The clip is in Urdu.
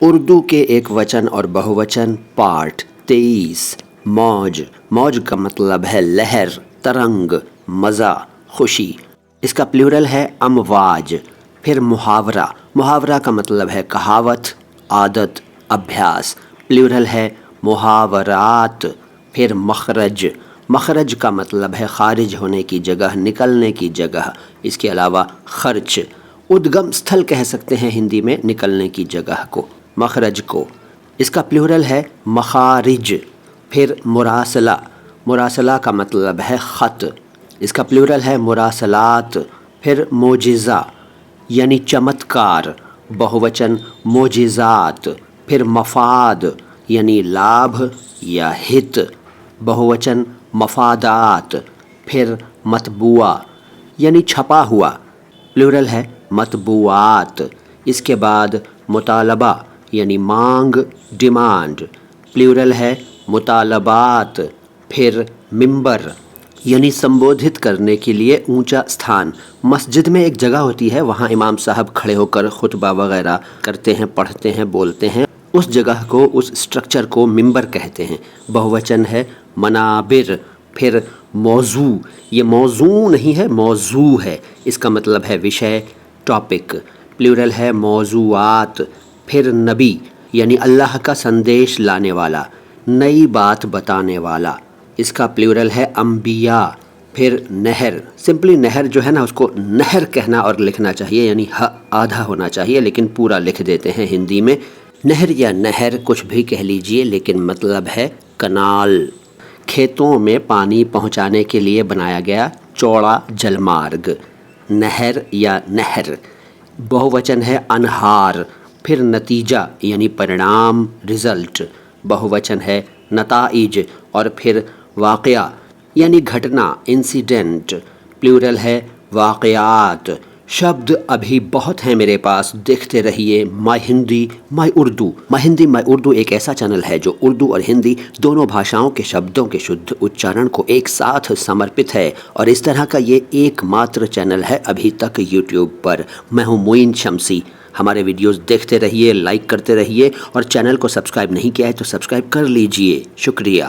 اردو کے ایک وچن اور بہووچن پارٹ 23۔ موج۔ موج کا مطلب ہے لہر، ترنگ، مزہ، خوشی۔ اس کا پلیورل ہے امواج۔ پھر محاورہ۔ محاورہ کا مطلب ہے کہاوت، عادت، ابھیاس۔ پلیورل ہے محاورات۔ پھر مخرج۔ مخرج کا مطلب ہے خارج ہونے کی جگہ، نکلنے کی جگہ۔ اس کے علاوہ خرچ، ادگم استھل کہہ سکتے ہیں ہندی میں نکلنے کی جگہ کو، مخرج کو۔ اس کا پلیورل ہے مخارج۔ پھر مراسلہ۔ مراسلہ کا مطلب ہے خط۔ اس کا پلیورل ہے مراسلات۔ پھر معجزہ یعنی چمتکار، بہووچن معجزات۔ پھر مفاد یعنی لابھ یا ہت، بہووچن مفادات۔ پھر مطبوع یعنی چھپا ہوا، پلیورل ہے مطبوعات۔ اس کے بعد مطالبہ یعنی مانگ، ڈیمانڈ، پلیورل ہے مطالبات۔ پھر ممبر یعنی سمبودھت کرنے کے لیے اونچا استھان۔ مسجد میں ایک جگہ ہوتی ہے، وہاں امام صاحب کھڑے ہو کر خطبہ وغیرہ کرتے ہیں، پڑھتے ہیں، بولتے ہیں، اس جگہ کو، اس اسٹرکچر کو ممبر کہتے ہیں۔ بہووچن ہے منابر۔ پھر موضوع، یہ موضوع نہیں ہے، موضوع ہے، اس کا مطلب ہے وشے، ٹاپک، پلیورل ہے موضوعات۔ پھر نبی یعنی اللہ کا سندیش لانے والا، نئی بات بتانے والا، اس کا پلیورل ہے انبیاء۔ پھر نہر، سمپلی نہر جو ہے نا اس کو نہر کہنا اور لکھنا چاہیے، یعنی ہ آدھا ہونا چاہیے لیکن پورا لکھ دیتے ہیں ہندی میں۔ نہر یا نہر کچھ بھی کہہ لیجئے لیکن مطلب ہے کنال، کھیتوں میں پانی پہنچانے کے لیے بنایا گیا چوڑا جل مارگ، نہر یا نہر۔ بہووچن ہے انہار۔ پھر نتیجہ یعنی پرینام، رزلٹ، بہووچن ہے نتائج۔ اور پھر واقعہ یعنی گھٹنا، انسیڈنٹ، پلیورل ہے واقعات۔ شبد ابھی بہت ہیں میرے پاس، دیکھتے رہیے مائی ہندی مائی اردو۔ مائی ہندی مائی اردو ایک ایسا چینل ہے جو اردو اور ہندی دونوں بھاشاؤں کے شبدوں کے شدھ اچارن کو ایک ساتھ سمرپت ہے، اور اس طرح کا یہ ایک ماتر چینل ہے ابھی تک یوٹیوب پر۔ میں ہوں معین شمسی۔ ہمارے ویڈیوز دیکھتے رہیے، لائک کرتے رہیے، اور چینل کو سبسکرائب نہیں کیا ہے تو سبسکرائب کر لیجئے۔ شکریہ۔